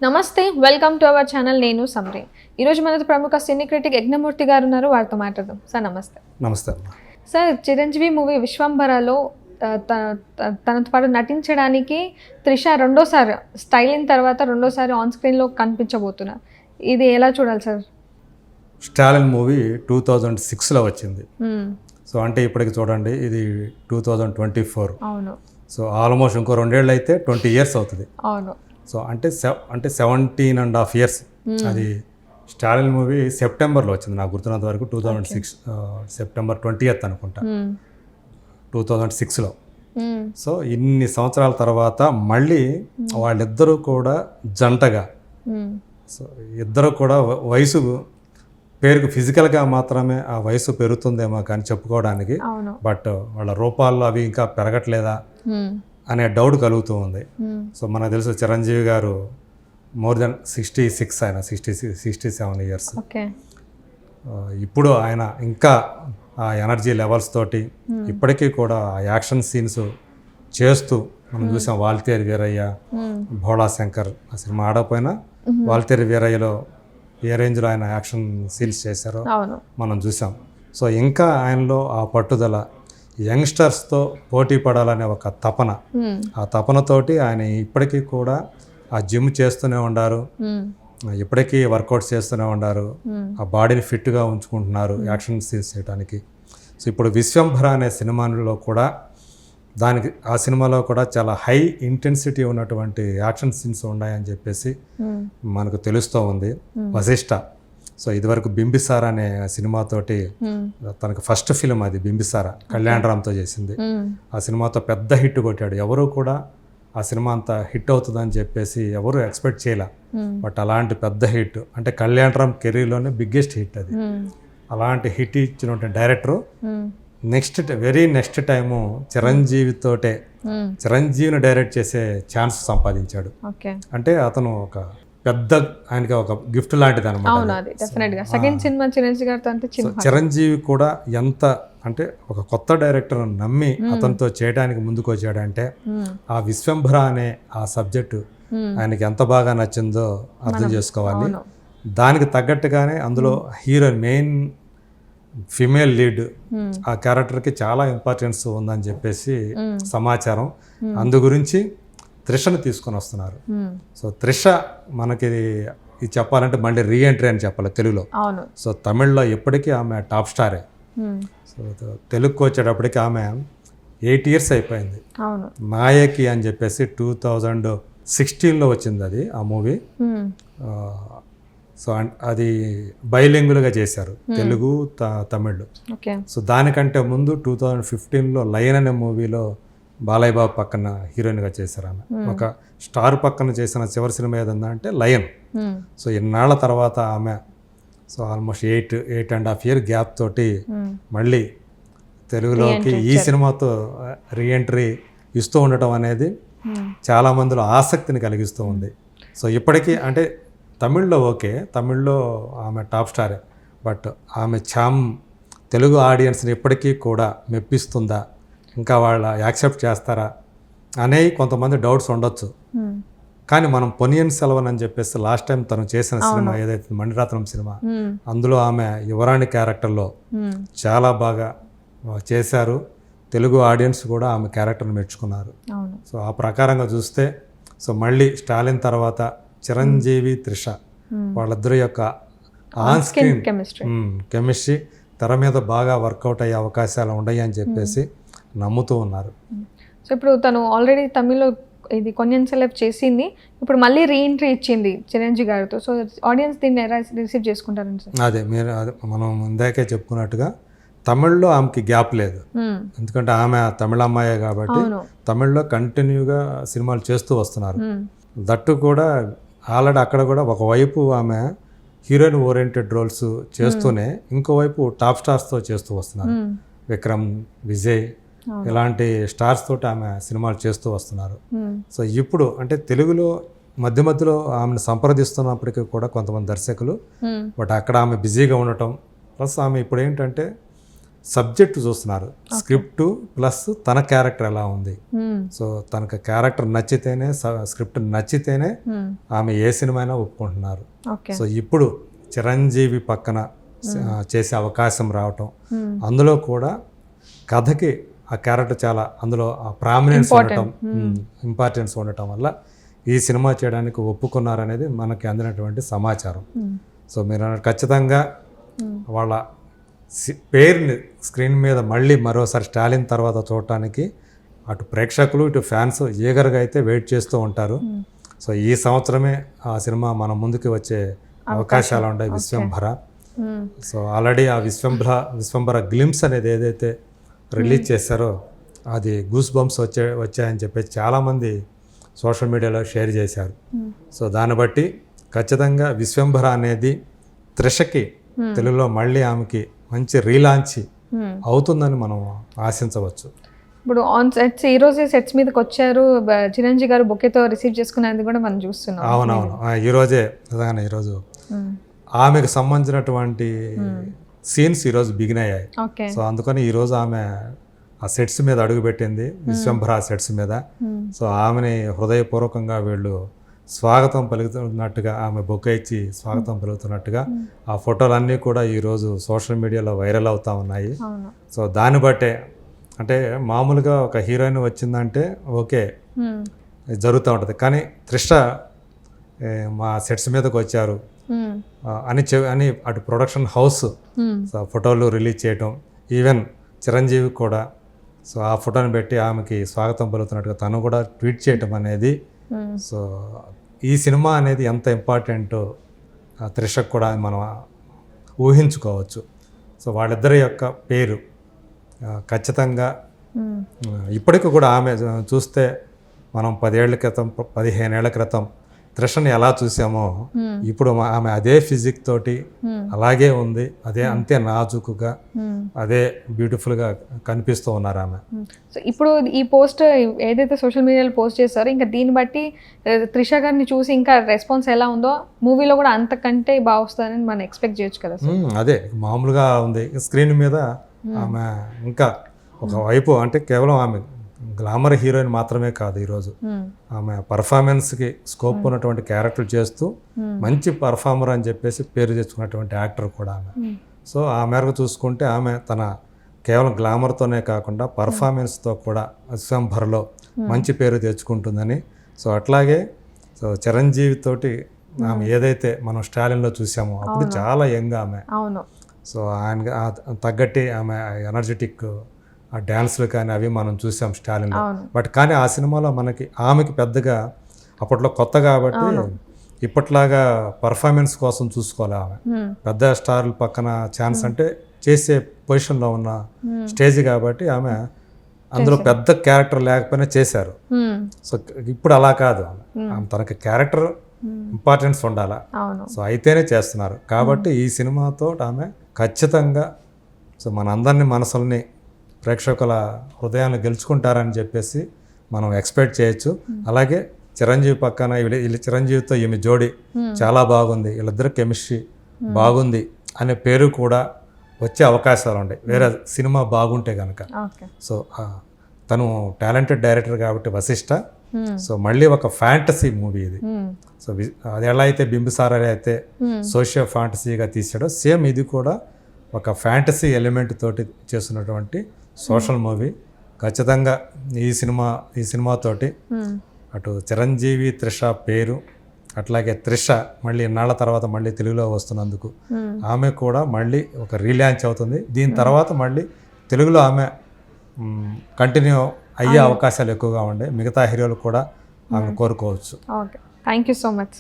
నమస్తే, welcome to our channel. నేను summary. ఈరోజు మనతో ప్రముఖ సినీ క్రిటిక్ యజ్ఞమూర్తి గారు ఉన్నారు. వారితో మాట్లాడదాం. సార్ నమస్తే. నమస్తే. సార్, చిరంజీవి మూవీ విశ్వంభరలో తనతో పాటు నటించడానికి త్రిష రెండోసారి స్టైలింగ్ తర్వాత రెండోసారి ఆన్ స్క్రీన్లో కనిపించబోతున్నారు. ఇది ఎలా చూడాలి సార్? స్టాలిన్ మూవీ 2006లో వచ్చింది. సో అంటే ఇప్పటికి చూడండి, ఇది 2024. అవును. సో ఆల్మోస్ట్ ఇంకో 2 ఏళ్ళు అయితే 20 years అవుతుంది. అవును. సో అంటే 17.5 years. అది స్టాలిన్ మూవీ సెప్టెంబర్లో వచ్చింది నాకు గుర్తున్నంత వరకు. 2006 సెప్టెంబర్ 20th అనుకుంటా, 2006లో. సో ఇన్ని సంవత్సరాల తర్వాత మళ్ళీ వాళ్ళిద్దరూ కూడా జంటగా, సో ఇద్దరు కూడా వయసు పేరుకు ఫిజికల్గా మాత్రమే ఆ వయసు పెరుగుతుందేమో కానీ చెప్పుకోవడానికి, బట్ వాళ్ళ రూపాల్లో అవి ఇంకా పెరగట్లేదా అనే డౌట్ కలుగుతూ ఉంది. సో మనకు తెలుసు చిరంజీవి గారు మోర్ దెన్ 66, ఆయన 67 years. ఇప్పుడు ఆయన ఇంకా ఆ ఎనర్జీ లెవెల్స్ తోటి ఇప్పటికీ కూడా ఆ యాక్షన్ సీన్స్ చేస్తూ మనం చూసాం. వాల్తేరు వీరయ్య, భోళా శంకర్ ఆ సినిమా ఆడకపోయినా వాల్తేరు వీరయ్యలో ఏ రేంజ్లో ఆయన యాక్షన్ సీన్స్ చేశారో మనం చూసాం. సో ఇంకా ఆయనలో ఆ పట్టుదల, యంగ్స్టర్స్తో పోటీ పడాలనే ఒక తపన, ఆ తపనతోటి ఆయన ఇప్పటికీ కూడా ఆ జిమ్ చేస్తూనే ఉండారు, ఇప్పటికీ వర్కౌట్స్ చేస్తూనే ఉండారు, ఆ బాడీని ఫిట్గా ఉంచుకుంటున్నారు యాక్షన్ సీన్స్ చేయడానికి. సో ఇప్పుడు విశ్వంభర అనే సినిమాలో కూడా ఆ సినిమాలో కూడా చాలా హై ఇంటెన్సిటీ ఉన్నటువంటి యాక్షన్ సీన్స్ ఉన్నాయని చెప్పేసి మనకు తెలుస్తూ ఉంది. వశిష్ఠ, సో ఇదివరకు బింబిసార అనే సినిమాతోటి తనకు ఫస్ట్ ఫిలిం అది బింబిసార, కళ్యాణ్ రామ్తో చేసింది. ఆ సినిమాతో పెద్ద హిట్ కొట్టాడు. ఎవరు కూడా ఆ సినిమా అంత హిట్ అవుతుందని చెప్పేసి ఎవరు ఎక్స్పెక్ట్ చేయలే. బట్ అలాంటి పెద్ద హిట్ అంటే కళ్యాణ్ రామ్ కెరీర్లోనే బిగ్గెస్ట్ హిట్ అది. అలాంటి హిట్ ఇచ్చినటువంటి డైరెక్టరు వెరీ నెక్స్ట్ టైము చిరంజీవిని డైరెక్ట్ చేసే ఛాన్స్ సంపాదించాడు. అంటే అతను ఒక పెద్ద, ఆయనకి ఒక గిఫ్ట్ లాంటిది అనమాట. చిరంజీవి కూడా ఎంత అంటే ఒక కొత్త డైరెక్టర్ నమ్మి అతనితో చేయడానికి ముందుకు వచ్చాడంటే ఆ విశ్వంభర అనే ఆ సబ్జెక్టు ఆయనకి ఎంత బాగా నచ్చిందో అర్థం చేసుకోవాలి. దానికి తగ్గట్టుగానే అందులో హీరోయిన్, మెయిన్ ఫిమేల్ లీడ్, ఆ క్యారెక్టర్కి చాలా ఇంపార్టెన్స్ ఉందని చెప్పేసి సమాచారం. అందు గురించి త్రిషను తీసుకొని వస్తున్నారు. సో త్రిష మనకి ఇది చెప్పాలంటే మళ్ళీ రీఎంట్రీ అని చెప్పాలి తెలుగులో. సో తమిళ్లో ఎప్పటికీ ఆమె టాప్ స్టారే. సో తెలుగుకి వచ్చేటప్పటికి ఆమె 8 years అయిపోయింది. నాయకి అని చెప్పేసి 2016లో వచ్చింది అది, ఆ మూవీ. సో అది బైలింగులుగా చేశారు, తెలుగు తమిళ్. సో దానికంటే ముందు 2015లో లయన్ అనే మూవీలో బాలయ్య బాబు పక్కన హీరోయిన్గా చేశారు ఆమె. ఒక స్టార్ పక్కన చేసిన చివరి సినిమా ఏదన్నా అంటే లయన్. సో ఇన్నాళ్ల తర్వాత ఆమె సో ఆల్మోస్ట్ 8.5 year గ్యాప్ తోటి మళ్ళీ తెలుగులోకి ఈ సినిమాతో రీఎంట్రీ ఇస్తూ ఉండటం అనేది చాలా మందిలో ఆసక్తిని కలిగిస్తూ ఉంది. సో ఇప్పటికీ అంటే తమిళ్లో తమిళ్లో ఆమె టాప్ స్టారే, బట్ ఆమె తెలుగు ఆడియన్స్ని ఇప్పటికీ కూడా మెప్పిస్తుందా, ఇంకా వాళ్ళ యాక్సెప్ట్ చేస్తారా అనేవి కొంతమంది డౌట్స్ ఉండొచ్చు. కానీ మనం పొనియన్ సెల్వన్ అని చెప్పేసి లాస్ట్ టైం తను చేసిన సినిమా ఏదైతే మణిరత్నం సినిమా, అందులో ఆమె యువరాణి క్యారెక్టర్లో చాలా బాగా చేశారు. తెలుగు ఆడియన్స్ కూడా ఆమె క్యారెక్టర్ని మెచ్చుకున్నారు. సో ఆ ప్రకారంగా చూస్తే సో మళ్ళీ స్టాలిన్ తర్వాత చిరంజీవి, త్రిష వాళ్ళిద్దరి యొక్క ఆన్ స్క్రీన్ కెమిస్ట్రీ తెర మీద బాగా వర్కౌట్ అయ్యే అవకాశాలు ఉన్నాయి అని చెప్పేసి నమ్ముతూ ఉన్నారు. సో ఇప్పుడు తను ఆల్రెడీ తమిళ్లో ఇది కొన్నియన్ సెలెక్ట్ చేసింది, ఇప్పుడు మళ్ళీ రీఎంట్రీ ఇచ్చింది చిరంజీవి గారితో. సో ఆడియన్స్ దీన్ని రిసీవ్ చేసుకుంటారని సార్? అదే మనం ఇందాకే చెప్పుకున్నట్టుగా తమిళ్లో ఆమెకి గ్యాప్ లేదు, ఎందుకంటే ఆమె తమిళ అమ్మాయే కాబట్టి తమిళ్లో కంటిన్యూగా సినిమాలు చేస్తూ వస్తున్నారు. దట్టు కూడా ఆల్రెడీ అక్కడ కూడా ఒకవైపు ఆమె హీరోయిన్ ఓరియంటెడ్ రోల్స్ చేస్తూనే ఇంకోవైపు టాప్ స్టార్స్తో చేస్తూ వస్తున్నారు. విక్రమ్, విజయ్ ఇలాంటి స్టార్స్ తోటి ఆమె సినిమాలు చేస్తూ వస్తున్నారు. సో ఇప్పుడు అంటే తెలుగులో మధ్యలో ఆమెను సంప్రదిస్తున్నప్పటికీ కూడా కొంతమంది దర్శకులు, బట్ అక్కడ ఆమె బిజీగా ఉండటం, ప్లస్ ఆమె ఇప్పుడు ఏంటంటే సబ్జెక్ట్ చూస్తున్నారు, స్క్రిప్ట్ ప్లస్ తన క్యారెక్టర్ ఎలా ఉంది. సో తనకు క్యారెక్టర్ నచ్చితేనే, స్క్రిప్ట్ నచ్చితేనే ఆమె ఏ సినిమా అయినా ఒప్పుకుంటున్నారు. సో ఇప్పుడు చిరంజీవి పక్కన చేసే అవకాశం రావటం, అందులో కూడా కథకి ఆ క్యారెక్టర్ చాలా అందులో ప్రామినెన్స్ ఉండటం, ఇంపార్టెన్స్ ఉండటం వల్ల ఈ సినిమా చేయడానికి ఒప్పుకున్నారనేది మనకి అందినటువంటి సమాచారం. సో మీరు ఖచ్చితంగా వాళ్ళ పేరుని స్క్రీన్ మీద మళ్ళీ మరోసారి స్టాలిన్ తర్వాత చూడటానికి అటు ప్రేక్షకులు ఇటు ఫ్యాన్స్ ఈగర్గా అయితే వెయిట్ చేస్తూ ఉంటారు. సో ఈ సంవత్సరమే ఆ సినిమా మన ముందుకు వచ్చే అవకాశాలు ఉంటాయి, విశ్వంభర. సో ఆల్రెడీ ఆ విశ్వంభర గ్లిమ్స్ అనేది ఏదైతే రిలీజ్ చేశారో అది గూస్ బంప్స్ వచ్చాయని చెప్పేసి చాలామంది సోషల్ మీడియాలో షేర్ చేశారు. సో దాన్ని బట్టి ఖచ్చితంగా విశ్వంభర అనేది త్రిషకి తెలుగులో మళ్ళీ ఆమెకి మంచి రీలాంచ్ అవుతుందని మనం ఆశించవచ్చు. ఇప్పుడు ఆన్ సెట్స్ ఈ రోజే సెట్స్ మీదకి వచ్చారు, చిరంజీవి గారు బొకేతో రిసీవ్ చేసుకునేది కూడా మనం చూస్తున్నాం. అవునవును, ఈరోజే నిజంగానే ఈరోజు ఆమెకు సంబంధించినటువంటి సీన్స్ ఈరోజు బిగిన్ అయ్యాయి. సో అందుకని ఈరోజు ఆమె ఆ సెట్స్ మీద అడుగుపెట్టింది, విశ్వంభర సెట్స్ మీద. సో ఆమెని హృదయపూర్వకంగా వీళ్ళు స్వాగతం పలుకుతున్నట్టుగా, ఆమె బొకే ఇచ్చి స్వాగతం పలుకుతున్నట్టుగా ఆ ఫోటోలన్నీ కూడా ఈరోజు సోషల్ మీడియాలో వైరల్ అవుతూ ఉన్నాయి. సో దాన్ని బట్టే అంటే మామూలుగా ఒక హీరోయిన్ వచ్చిందంటే ఓకే జరుగుతూ ఉంటుంది, కానీ త్రిష మా సెట్స్ మీదకి వచ్చారు అని అటు ప్రొడక్షన్ హౌస్ ఫోటోలు రిలీజ్ చేయటం, ఈవెన్ చిరంజీవి కూడా సో ఆ ఫోటోని పెట్టి ఆమెకి స్వాగతం పలుకుతున్నట్టుగా తను కూడా ట్వీట్ చేయటం అనేది, సో ఈ సినిమా అనేది ఎంత ఇంపార్టెంటో త్రిషకు కూడా మనం ఊహించుకోవచ్చు. సో వాళ్ళిద్దరి యొక్క పేరు ఖచ్చితంగా ఇప్పటికి కూడా ఆమె చూస్తే మనం 10 ఏళ్ల క్రితం 15 ఏళ్ల క్రితం త్రిషని ఎలా చూసామో ఇప్పుడు ఆమె అదే ఫిజిక్ తోటి అలాగే ఉంది, అదే అంతే నాజుకుగా అదే బ్యూటిఫుల్గా కనిపిస్తూ ఉన్నారు ఆమె. సో ఇప్పుడు ఈ పోస్ట్ ఏదైతే సోషల్ మీడియాలో పోస్ట్ చేస్తారో ఇంకా దీన్ని బట్టి త్రిష గారిని చూసి ఇంకా రెస్పాన్స్ ఎలా ఉందో మూవీలో కూడా అంతకంటే బాగా వస్తుందని మనం ఎక్స్పెక్ట్ చేయొచ్చు కదా. అదే మామూలుగా ఉంది స్క్రీన్ మీద ఆమె ఇంకా ఒకవైపు అంటే కేవలం ఆమె గ్లామర్ హీరోయిన్ మాత్రమే కాదు, ఈరోజు ఆమె పర్ఫార్మెన్స్కి స్కోప్ ఉన్నటువంటి క్యారెక్టర్ చేస్తూ మంచి పర్ఫార్మర్ అని చెప్పేసి పేరు తెచ్చుకున్నటువంటి యాక్టర్ కూడా ఆమె. సో ఆ మేరకు చూసుకుంటే ఆమె తన కేవలం గ్లామర్తోనే కాకుండా పర్ఫార్మెన్స్తో కూడా విశ్వంభరలో మంచి పేరు తెచ్చుకుంటుందని. సో అట్లాగే సో చిరంజీవి తోటి ఆమె ఏదైతే మనం స్టాలిన్లో చూసామో అప్పుడు చాలా యంగ్ ఆమె. సో ఆయన తగ్గట్టి ఆమె ఎనర్జెటిక్ ఆ డ్యాన్స్లు కానీ అవి మనం చూసాం స్టాలిన్లో. బట్ కానీ ఆ సినిమాలో మనకి ఆమెకి పెద్దగా అప్పట్లో కొత్త కాబట్టి ఇప్పట్లాగా పర్ఫార్మెన్స్ కోసం చూసుకోవాలి. ఆమె పెద్ద స్టార్ల పక్కన ఛాన్స్ అంటే చేసే పొజిషన్లో ఉన్న స్టేజ్ కాబట్టి ఆమె అందులో పెద్ద క్యారెక్టర్ లేకపోయినా చేశారు. సో ఇప్పుడు అలా కాదు, ఆమె తనకి క్యారెక్టర్ ఇంపార్టెన్స్ ఉండాలా, సో అయితేనే చేస్తున్నారు. కాబట్టి ఈ సినిమాతో ఆమె ఖచ్చితంగా సో మనందరినీ మనసుల్ని ప్రేక్షకుల హృదయాన్ని గెలుచుకుంటారని చెప్పేసి మనం ఎక్స్పెక్ట్ చేయొచ్చు. అలాగే చిరంజీవి పక్కన వీళ్ళ చిరంజీవితో ఈమె జోడి చాలా బాగుంది, వీళ్ళిద్దరు కెమిస్ట్రీ బాగుంది అనే పేరు కూడా వచ్చే అవకాశాలు ఉన్నాయి వేరే సినిమా బాగుంటే కనుక. సో తను టాలెంటెడ్ డైరెక్టర్ కాబట్టి వశిష్ఠ. సో మళ్ళీ ఒక ఫ్యాంటసీ మూవీ ఇది. సో అది ఎలా అయితే బింబిసార అయితే సోషియో ఫ్యాంటసీగా తీసాడో సేమ్ ఇది కూడా ఒక ఫ్యాంటసీ ఎలిమెంట్ తోటి చేస్తున్నటువంటి సోషల్ మూవీ. ఖచ్చితంగా ఈ సినిమాతోటి అటు చిరంజీవి త్రిష పేరు, అట్లాగే త్రిష మళ్ళీ ఇన్నాళ్ళ తర్వాత మళ్ళీ తెలుగులో వస్తున్నందుకు ఆమె కూడా మళ్ళీ ఒక రీలాంచ్ అవుతుంది. దీని తర్వాత మళ్ళీ తెలుగులో ఆమె కంటిన్యూ అయ్యే అవకాశాలు ఎక్కువగా ఉండే మిగతా హీరోలు కూడా ఆమె కోరుకోవచ్చు. Okay, thank you so much.